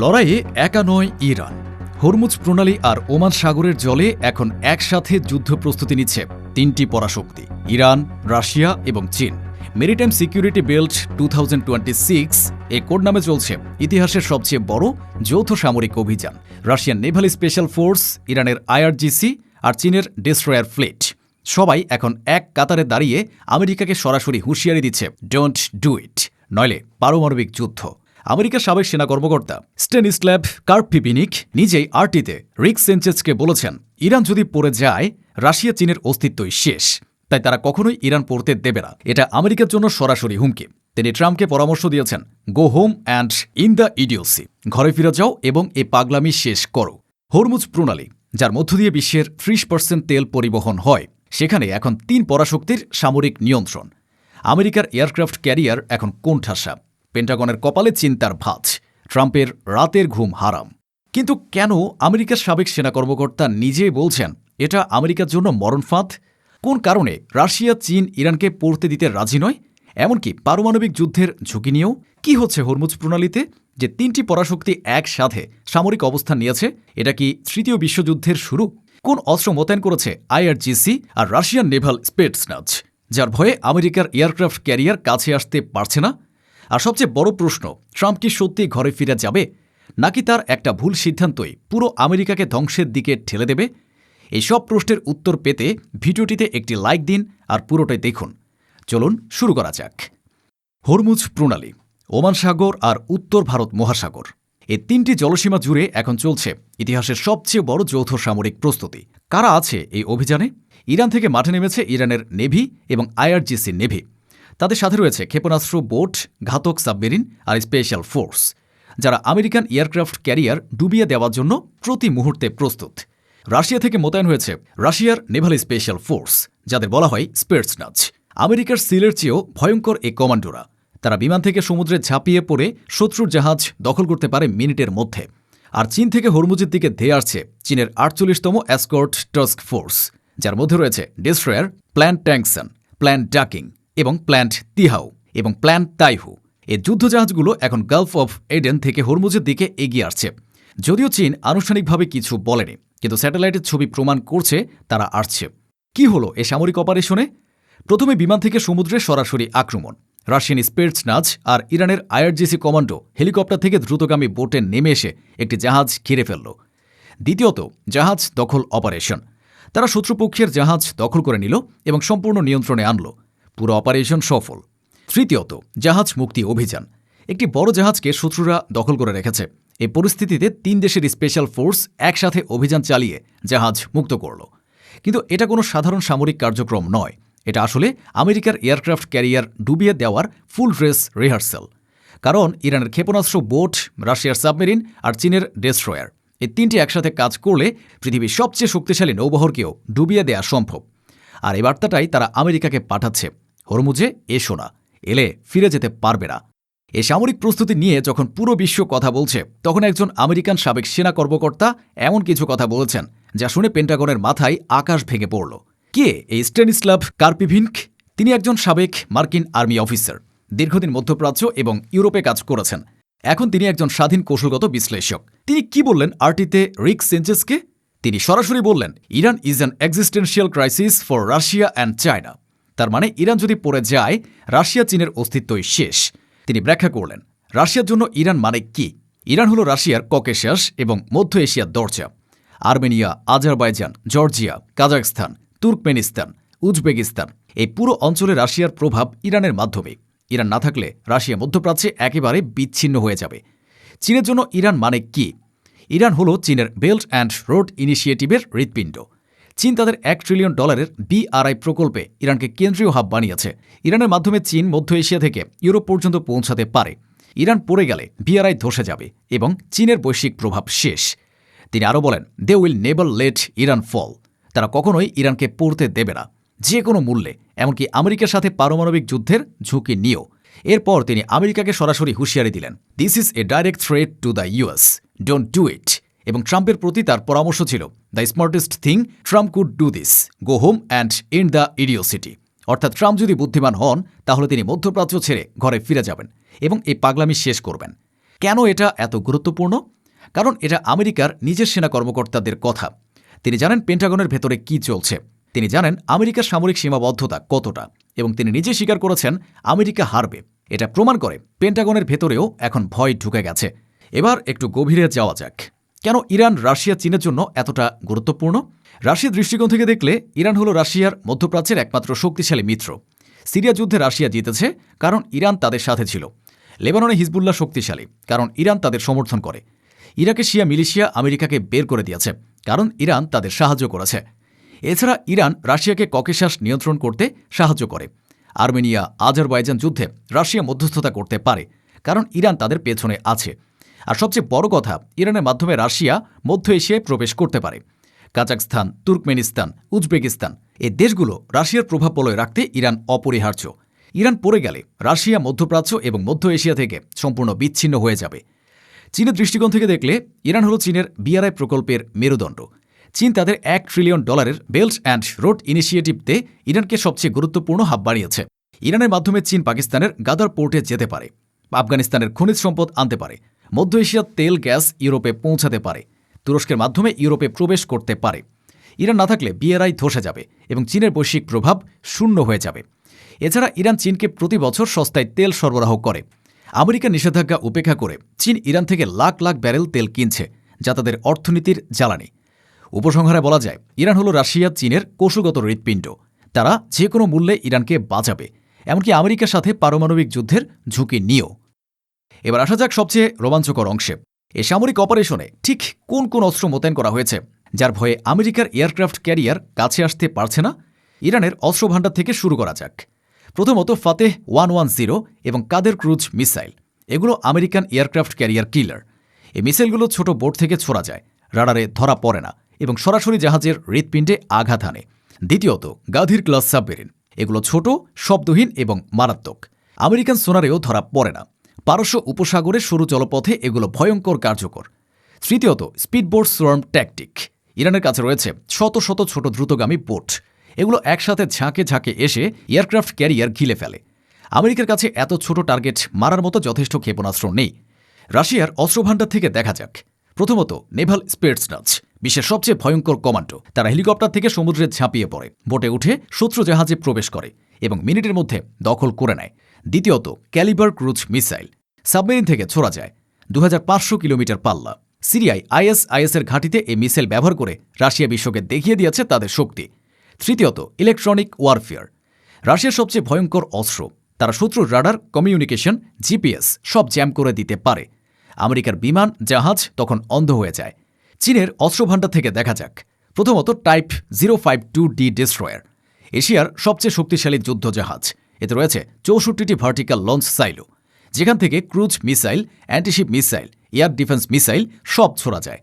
লড়াইয়ে একা নয় ইরান। হরমুজ প্রণালী আর ওমান সাগরের জলে এখন একসাথে যুদ্ধ প্রস্তুতি নিচ্ছে তিনটি পরাশক্তি, ইরান, রাশিয়া এবং চীন। মেরিটাইম সিকিউরিটি বেল্ট 2026 এই কোড নামে চলছে ইতিহাসের সবচেয়ে বড় যৌথ সামরিক অভিযান। রাশিয়ান নেভাল স্পেশাল ফোর্স, ইরানের আইআরজিসি আর চীনের ডেস্ট্রয়ার ফ্লিট সবাই এখন এক কাতারে দাঁড়িয়ে আমেরিকাকে সরাসরি হুঁশিয়ারি দিচ্ছে, ডোন্ট ডু ইট, নইলে পারমাণবিক যুদ্ধ। আমেরিকার সাবেক সেনা কর্মকর্তা স্ট্যানিস্ল্যাভ কার্পিভিনিক নিজেই আরটিতে রিক সেনচেজকে বলেছেন, ইরান যদি পড়ে যায় রাশিয়া চীনের অস্তিত্বই শেষ, তাই তারা কখনোই ইরান পড়তে দেবে না। এটা আমেরিকার জন্য সরাসরি হুমকি। তিনি ট্রাম্পকে পরামর্শ দিয়েছেন, go home and end the idiocy, ঘরে ফিরে যাও এবং এ পাগলামি শেষ করো। হরমুজ প্রণালী, যার মধ্য দিয়ে বিশ্বের 30% তেল পরিবহন হয়, সেখানে এখন 3 পরাশক্তির সামরিক নিয়ন্ত্রণ। আমেরিকার এয়ারক্রাফট ক্যারিয়ার এখন কোণঠাসা, পেন্টাগনের কপালে চিন্তার ভাঁজ, ট্রাম্পের রাতের ঘুম হারাম। কিন্তু কেন আমেরিকার সাবেক সেনা কর্মকর্তা নিজেই বলছেন এটা আমেরিকার জন্য মরণফাঁদ? কোন কারণে রাশিয়া, চীন ইরানকে পড়তে দিতে রাজি নয়? এমনকি পারমাণবিক যুদ্ধের ঝুঁকি নিয়েও কি হচ্ছে হরমুজ প্রণালীতে, যে 3টি পরাশক্তি একসাথে সামরিক অবস্থান নিয়েছে? এটা কি তৃতীয় বিশ্বযুদ্ধের শুরু? কোন অস্ত্র মোতায়েন করেছে আইআরজিসি আর রাশিয়ান নেভাল স্পেটসনাজ, যার ভয়ে আমেরিকার এয়ারক্রাফট ক্যারিয়ার কাছে আসতে পারছে না? আর সবচেয়ে বড় প্রশ্ন, ট্রাম্প কি সত্যি ঘরে ফিরে যাবে, নাকি তার একটা ভুল সিদ্ধান্তই পুরো আমেরিকাকে ধ্বংসের দিকে ঠেলে দেবে? এই সব প্রশ্নের উত্তর পেতে ভিডিওটিতে একটি লাইক দিন আর পুরোটাই দেখুন। চলুন শুরু করা যাক। হরমুজ প্রণালী, ওমান সাগর আর উত্তর ভারত মহাসাগর, এই 3টি জলসীমা জুড়ে এখন চলছে ইতিহাসের সবচেয়ে বড় যৌথ সামরিক প্রস্তুতি। কারা আছে এই অভিযানে? ইরান থেকে মাঠে নেমেছে ইরানের নেভি এবং আইআরজিসি নেভি। তাদের সাথে রয়েছে ক্ষেপণাস্ত্র বোট, ঘাতক সাবমেরিন আর স্পেশাল ফোর্স, যারা আমেরিকান এয়ারক্রাফট ক্যারিয়ার ডুবিয়ে দেওয়ার জন্য প্রতি মুহূর্তে প্রস্তুত। রাশিয়া থেকে মোতায়েন হয়েছে রাশিয়ার নেভাল স্পেশাল ফোর্স, যাদের বলা হয় স্পেটসনাজ। আমেরিকার সিলের চেয়েও ভয়ঙ্কর এই কমান্ডোরা। তারা বিমান থেকে সমুদ্রে ঝাঁপিয়ে পড়ে শত্রুর জাহাজ দখল করতে পারে মিনিটের মধ্যে। আর চীন থেকে হরমুজের দিকে ধেয়ে আসছে চীনের 48তম এসকর্ট টাস্ক ফোর্স, যার মধ্যে রয়েছে ডেস্ট্রয়ার প্ল্যান্ট ট্যাংসন, প্ল্যান্ট ডাকিং এবং প্ল্যান্ট তিহাউ এবং প্ল্যান্ট তাইহু। এই যুদ্ধজাহাজগুলো এখন গালফ অফ এডেন থেকে হরমুজের দিকে এগিয়ে আসছে। যদিও চীন আনুষ্ঠানিকভাবে কিছু বলেনি, কিন্তু স্যাটেলাইটের ছবি প্রমাণ করছে তারা আসছে। কি হলো এ সামরিক অপারেশনে? প্রথমে বিমান থেকে সমুদ্রে সরাসরি আক্রমণ। রাশিয়ান স্পেটসনাজ আর ইরানের আইআরজিসি কমান্ডো হেলিকপ্টার থেকে দ্রুতগামী বোটে নেমে এসে একটি জাহাজ ঘিরে ফেলল। দ্বিতীয়ত, জাহাজ দখল অপারেশন। তারা শত্রুপক্ষের জাহাজ দখল করে নিল এবং সম্পূর্ণ নিয়ন্ত্রণে আনল। পুরো অপারেশন সফল। তৃতীয়ত, জাহাজ মুক্তি অভিযান। একটি বড় জাহাজকে শত্রুরা দখল করে রেখেছে। এই পরিস্থিতিতে 3 দেশের স্পেশাল ফোর্স একসাথে অভিযান চালিয়ে জাহাজ মুক্ত করল। কিন্তু এটা কোনো সাধারণ সামরিক কার্যক্রম নয়, এটা আসলে আমেরিকার এয়ারক্রাফট ক্যারিয়ার ডুবিয়ে দেওয়ার ফুল ড্রেস রিহার্সাল। কারণ ইরানের ক্ষেপণাস্ত্র বোট, রাশিয়ার সাবমেরিন আর চীনের ডেস্ট্রয়ার, এই 3টি একসাথে কাজ করলে পৃথিবীর সবচেয়ে শক্তিশালী নৌবহরকেও ডুবিয়ে দেওয়া সম্ভব। আর এই বার্তাটাই তারা আমেরিকাকে পাঠাচ্ছে, হরমুজে এসো না, এলে ফিরে যেতে পারবে না। এই সামরিক প্রস্তুতি নিয়ে যখন পুরো বিশ্ব কথা বলছে, তখন একজন আমেরিকান সাবেক সেনা কর্মকর্তা এমন কিছু কথা বলেছেন যা শুনে পেন্টাগনের মাথায় আকাশ ভেঙে পড়ল। কে এই স্ট্যানিস্লাভ কার্পিভিনিক? তিনি একজন সাবেক মার্কিন আর্মি অফিসার, দীর্ঘদিন মধ্যপ্রাচ্য এবং ইউরোপে কাজ করেছেন। এখন তিনি একজন স্বাধীন কৌশলগত বিশ্লেষক। তিনি কি বললেন আরটিতে রিক সেনচেজকে? তিনি সরাসরি বললেন, Iran is an existential crisis for Russia and China. তার মানে ইরান যদি পড়ে যায়, রাশিয়া চীনের অস্তিত্বই শেষ। তিনি ব্যাখ্যা করলেন, রাশিয়ার জন্য ইরান মানে কি? ইরান হল রাশিয়ার ককেশাস এবং মধ্য এশিয়ার দরজা। Armenia, Azerbaijan, Georgia, Kazakhstan, Turkmenistan, Uzbekistan, এই পুরো অঞ্চলে রাশিয়ার প্রভাব ইরানের মাধ্যমে। ইরান না থাকলে রাশিয়া মধ্যপ্রাচ্যে একেবারে বিচ্ছিন্ন হয়ে যাবে। চীনের জন্য ইরান মানে কি? ইরান হল চীনের বেল্ট অ্যান্ড রোড ইনিশিয়েটিভের হৃৎপিণ্ড। চীন তাদের $1 ট্রিলিয়ন BRI প্রকল্পে ইরানকে কেন্দ্রীয় হাব বানিয়েছে। ইরানের মাধ্যমে চীন মধ্য এশিয়া থেকে ইউরোপ পর্যন্ত পৌঁছাতে পারে। ইরান পড়ে গেলে BRI ধসে যাবে এবং চীনের বৈশ্বিক প্রভাব শেষ। তিনি আরও বলেন, they will never let Iran fall. তারা কখনোই ইরানকে পড়তে দেবে না, যে কোনো মূল্যে, এমনকি আমেরিকার সাথে পারমাণবিক যুদ্ধের ঝুঁকি নিয়েও। এরপর তিনি আমেরিকাকে সরাসরি হুঁশিয়ারি দিলেন, this is a direct threat to the US, don't do it. এবং ট্রাম্পের প্রতি তার পরামর্শ ছিল, the smartest thing Trump could do this, go home and end the idiocy. অর্থাৎ ট্রাম্প যদি বুদ্ধিমান হন, তাহলে তিনি মধ্যপ্রাচ্য ছেড়ে ঘরে ফিরে যাবেন এবং এই পাগলামি শেষ করবেন। কেন এটা এত গুরুত্বপূর্ণ? কারণ এটা আমেরিকার নিজের সেনা কর্মকর্তাদের কথা। তিনি জানেন পেন্টাগনের ভেতরে কি চলছে, তিনি জানেন আমেরিকার সামরিক সীমাবদ্ধতা কতটা, এবং তিনি নিজে স্বীকার করেছেন আমেরিকা হারবে। এটা প্রমাণ করে পেন্টাগনের ভেতরেও এখন ভয় ঢুকে গেছে। এবার একটু গভীরে যাওয়া যাক। কেন ইরান রাশিয়া চীনের জন্য এতটা গুরুত্বপূর্ণ? রাশিয়ার দৃষ্টিকোণ থেকে দেখলে ইরান হল রাশিয়ার মধ্যপ্রাচ্যের একমাত্র শক্তিশালী মিত্র। সিরিয়া যুদ্ধে রাশিয়া জিতেছে কারণ ইরান তাদের সাথে ছিল। লেবাননে হিজবুল্লাহ শক্তিশালী কারণ ইরান তাদের সমর্থন করে। ইরাকে শিয়া মিলিশিয়া আমেরিকাকে বের করে দিয়েছে কারণ ইরান তাদের সাহায্য করেছে। এছাড়া ইরান রাশিয়াকে ককেশাস নিয়ন্ত্রণ করতে সাহায্য করে। আর্মেনিয়া আজারবাইজান যুদ্ধে রাশিয়া মধ্যস্থতা করতে পারে কারণ ইরান তাদের পেছনে আছে। আর সবচেয়ে বড় কথা, ইরানের মাধ্যমে রাশিয়া মধ্য এশিয়ায় প্রবেশ করতে পারে। কাজাখস্তান, তুর্কমেনিস্তান, উজবেকিস্তান এই দেশগুলো রাশিয়ার প্রভাব বলয় রাখতে ইরান অপরিহার্য। ইরান পড়ে গেলে রাশিয়া মধ্যপ্রাচ্য এবং মধ্য এশিয়া থেকে সম্পূর্ণ বিচ্ছিন্ন হয়ে যাবে। চীনের দৃষ্টিকোণ থেকে দেখলে ইরান হল চীনের বিআরআই প্রকল্পের মেরুদণ্ড। চীন তাদের $1 ট্রিলিয়ন বেল্ট অ্যান্ড রোড ইনিশিয়েটিভতে ইরানকে সবচেয়ে গুরুত্বপূর্ণ হাব বানিয়েছে। ইরানের মাধ্যমে চীন পাকিস্তানের গাদার পোর্টে যেতে পারে, আফগানিস্তানের খনিজ সম্পদ আনতে পারে, মধ্য এশিয়ার তেল গ্যাস ইউরোপে পৌঁছাতে পারে, তুরস্কের মাধ্যমে ইউরোপে প্রবেশ করতে পারে। ইরান না থাকলে বিআরআই ধসে যাবে এবং চীনের বৈশ্বিক প্রভাব শূন্য হয়ে যাবে। এছাড়া ইরান চীনকে প্রতি বছর সস্তায় তেল সরবরাহ করে। আমেরিকার নিষেধাজ্ঞা উপেক্ষা করে চীন ইরান থেকে লাখ লাখ ব্যারেল তেল কিনছে, যা তাদের অর্থনীতির জ্বালানি। উপসংহারে বলা যায়, ইরান হল রাশিয়া চীনের কৌশলগত হৃৎপিণ্ড। তারা যে কোনো মূল্যে ইরানকে বাঁচাবে, এমনকি আমেরিকার সাথে পারমাণবিক যুদ্ধের ঝুঁকি নিয়েও। এবার আসা যাক সবচেয়ে রোমাঞ্চকর অংশে। এই সামরিক অপারেশনে ঠিক কোন কোন অস্ত্র মোতায়েন করা হয়েছে, যার ভয়ে আমেরিকার এয়ারক্রাফট ক্যারিয়ার কাছে আসতে পারছে না? ইরানের অস্ত্রভাণ্ডার থেকে শুরু করা যাক। প্রথমত ফাতেহ 110 এবং কাদের ক্রুজ মিসাইল। এগুলো আমেরিকান এয়ারক্রাফট ক্যারিয়ার কিলার। এই মিসাইলগুলো ছোট বোট থেকে ছোড়া যায়, রাডারে ধরা পড়ে না এবং সরাসরি জাহাজের হৃৎপিণ্ডে আঘাত হানে। দ্বিতীয়ত গাধির ক্লাস সাবমেরিন। এগুলো ছোট, শব্দহীন এবং মারাত্মক। আমেরিকান সোনারেও ধরা পড়ে না। পারস্য উপসাগরের সরু জলপথে এগুলো ভয়ঙ্কর কার্যকর। তৃতীয়ত স্পিডবোট সোয়ার্ম ট্যাকটিক। ইরানের কাছে রয়েছে শত শত ছোট দ্রুতগামী বোট। এগুলো একসাথে ঝাঁকে ঝাঁকে এসে এয়ারক্রাফট ক্যারিয়ার ঘিরে ফেলে। আমেরিকার কাছে এত ছোট টার্গেট মারার মতো যথেষ্ট ক্ষেপণাস্ত্র নেই। রাশিয়ার অস্ত্রভাণ্ডার থেকে দেখা যাক। প্রথমত নেভাল স্পেটসনাজ, বিশ্বের সবচেয়ে ভয়ঙ্কর কমান্ডো। তারা হেলিকপ্টার থেকে সমুদ্রে ঝাঁপিয়ে পড়ে, বোটে উঠে শত্রু জাহাজে প্রবেশ করে এবং মিনিটের মধ্যে দখল করে নেয়। দ্বিতীয়ত ক্যালিবার ক্রুজ মিসাইল, সাবমেরিন থেকে ছোড়া যায়। 2500 কিলোমিটার পাল্লা। সিরিয়ায় আইএসআইএসের ঘাঁটিতে এই মিসাইল ব্যবহার করে রাশিয়া বিশ্বকে দেখিয়ে দিয়েছে তাদের শক্তি। তৃতীয়ত ইলেকট্রনিক ওয়ারফেয়ার, রাশিয়ার সবচেয়ে ভয়ঙ্কর অস্ত্র। তারা শত্রুর রাডার, কমিউনিকেশন, জিপিএস সব জ্যাম করে দিতে পারে। আমেরিকার বিমান, জাহাজ তখন অন্ধ হয়ে যায়। চীনের অস্ত্রভাণ্ডার থেকে দেখা যাক। প্রথমত টাইপ 052D ডেস্ট্রয়ার, এশিয়ার সবচেয়ে শক্তিশালী যুদ্ধ জাহাজ। এতে রয়েছে 64টি ভার্টিক্যাল লঞ্চ সাইলো, যেখান থেকে cruise missile, antiship missile, air defence missile সব ছোড়া যায়।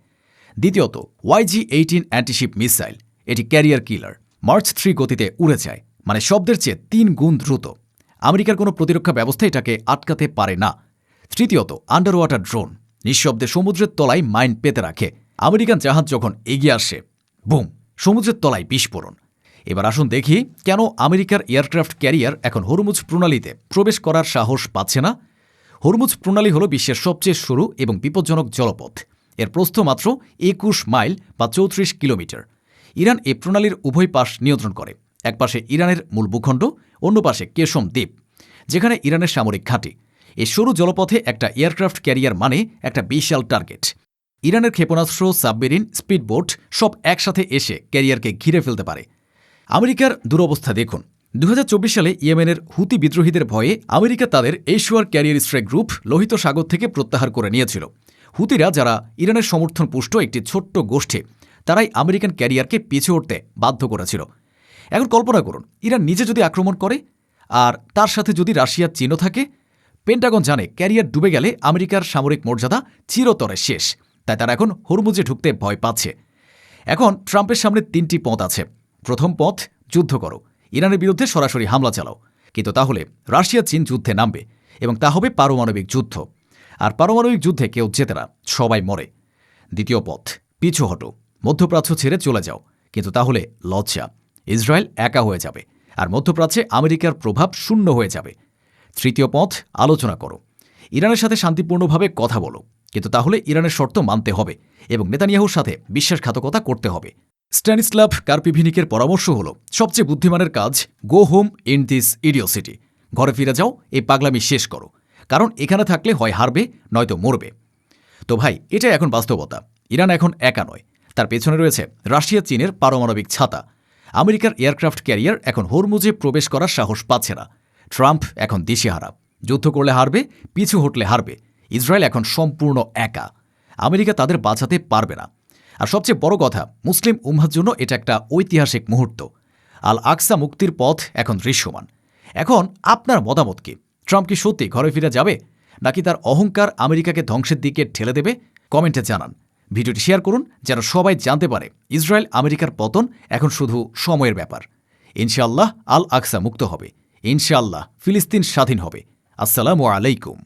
দ্বিতীয়ত YG-18 অ্যান্টিশিপ মিসাইল। এটি ক্যারিয়ার কিলার, মার্চ 3 গতিতে উড়ে যায়, মানে শব্দের চেয়ে 3 গুণ দ্রুত। আমেরিকার কোনো প্রতিরক্ষা ব্যবস্থা এটাকে আটকাতে পারে না। তৃতীয়ত আন্ডার ওয়াটার ড্রোন, নিঃশব্দে সমুদ্রের তলায় মাইন পেতে রাখে। আমেরিকান জাহাজ যখন এগিয়ে আসে, বুম, সমুদ্রের তলায় বিস্ফোরণ। এবার আসুন দেখি কেন আমেরিকার এয়ারক্রাফট ক্যারিয়ার এখন হরমুজ প্রণালীতে প্রবেশ করার সাহস পাচ্ছে না। হরমুজ প্রণালী হল বিশ্বের সবচেয়ে সরু এবং বিপজ্জনক জলপথ। এর প্রস্থ মাত্র 21 মাইল বা 34 কিলোমিটার। ইরান এই প্রণালীর উভয় পাশ নিয়ন্ত্রণ করে। এক পাশে ইরানের মূল ভূখণ্ড, অন্য পাশে কেশম দ্বীপ, যেখানে ইরানের সামরিক ঘাঁটি। এই সরু জলপথে একটা এয়ারক্রাফট ক্যারিয়ার মানে একটা বিশাল টার্গেট। ইরানের ক্ষেপণাস্ত্র, সাবমেরিন, স্পিডবোট সব একসাথে এসে ক্যারিয়ারকে ঘিরে ফেলতে পারে। আমেরিকার দুরবস্থা দেখুন। 2024 সালে ইয়েমেনের হুতি বিদ্রোহীদের ভয়ে আমেরিকা তাদের এশিয়ার ক্যারিয়ার স্ট্রাইক গ্রুপ লোহিত সাগর থেকে প্রত্যাহার করে নিয়েছিল। হুতিরা, যারা ইরানের সমর্থন পুষ্ট একটি ছোট্ট গোষ্ঠী, তারাই আমেরিকান ক্যারিয়ারকে পিছু উঠতে বাধ্য করেছিল। এখন কল্পনা করুন, ইরান নিজে যদি আক্রমণ করে আর তার সাথে যদি রাশিয়া, চীনও থাকে। পেন্টাগন জানে ক্যারিয়ার ডুবে গেলে আমেরিকার সামরিক মর্যাদা চিরতরে শেষ, তাই তারা এখন হরমুজে ঢুকতে ভয় পাচ্ছে। এখন ট্রাম্পের সামনে 3টি পথ আছে। প্রথম পথ, যুদ্ধ করো, ইরানের বিরুদ্ধে সরাসরি হামলা চালাও। কিন্তু তাহলে রাশিয়া, চীন যুদ্ধে নামবে এবং তা হবে পারমাণবিক যুদ্ধ। আর পারমাণবিক যুদ্ধে কেউ জেতে না, সবাই মরে। দ্বিতীয় পথ, পিছু হটো, মধ্যপ্রাচ্য ছেড়ে চলে যাও। কিন্তু তাহলে লজ্জা, ইসরায়েল একা হয়ে যাবে আর মধ্যপ্রাচ্যে আমেরিকার প্রভাব শূন্য হয়ে যাবে। তৃতীয় পথ, আলোচনা করো। ইরানের সাথে শান্তিপূর্ণভাবে কথা বলো, কিন্তু তাহলে ইরানের শর্ত মানতে হবে এবং নেতানিয়াহুর সাথে বিশ্বাসঘাতকতা করতে হবে। স্ট্যানিস্লাভ কারপিভিনিকের পরামর্শ হল, সবচেয়ে বুদ্ধিমানের কাজ গো হোম ইন দিস ইডিওসিটি। ঘরে ফিরে যাও, এই পাগলামি শেষ করো, কারণ এখানে থাকলে হয় হারবে নয়তো মরবে। তো ভাই, এটাই এখন বাস্তবতা। ইরান এখন একা নয়, তার পেছনে রয়েছে রাশিয়া, চীনের পারমাণবিক ছাতা। আমেরিকার এয়ারক্রাফট ক্যারিয়ার এখন হরমুজে প্রবেশ করার সাহস পাচ্ছে না। ট্রাম্প এখন দিশেহারা, যুদ্ধ করলে হারবে, পিছু হটলে হারবে। ইসরায়েল এখন সম্পূর্ণ একা, আমেরিকা তাদের বাঁচাতে পারবে না। আর সবচেয়ে বড় কথা, মুসলিম উম্মার জন্য এটা একটা ঐতিহাসিক মুহূর্ত। আল আকসা মুক্তির পথ এখন দৃশ্যমান। এখন আপনার মতামত কি? ট্রাম্প কি সত্যি ঘরে ফিরে যাবে, নাকি তার অহংকার আমেরিকাকে ধ্বংসের দিকে ঠেলে দেবে? কমেন্টে জানান। ভিডিওটি শেয়ার করুন যেন সবাই জানতে পারে ইসরায়েল আমেরিকার পতন এখন শুধু সময়ের ব্যাপার। ইনশাআল্লাহ আল আকসা মুক্ত হবে, ইনশাআল্লাহ ফিলিস্তিন স্বাধীন হবে। আসসালামু আলাইকুম।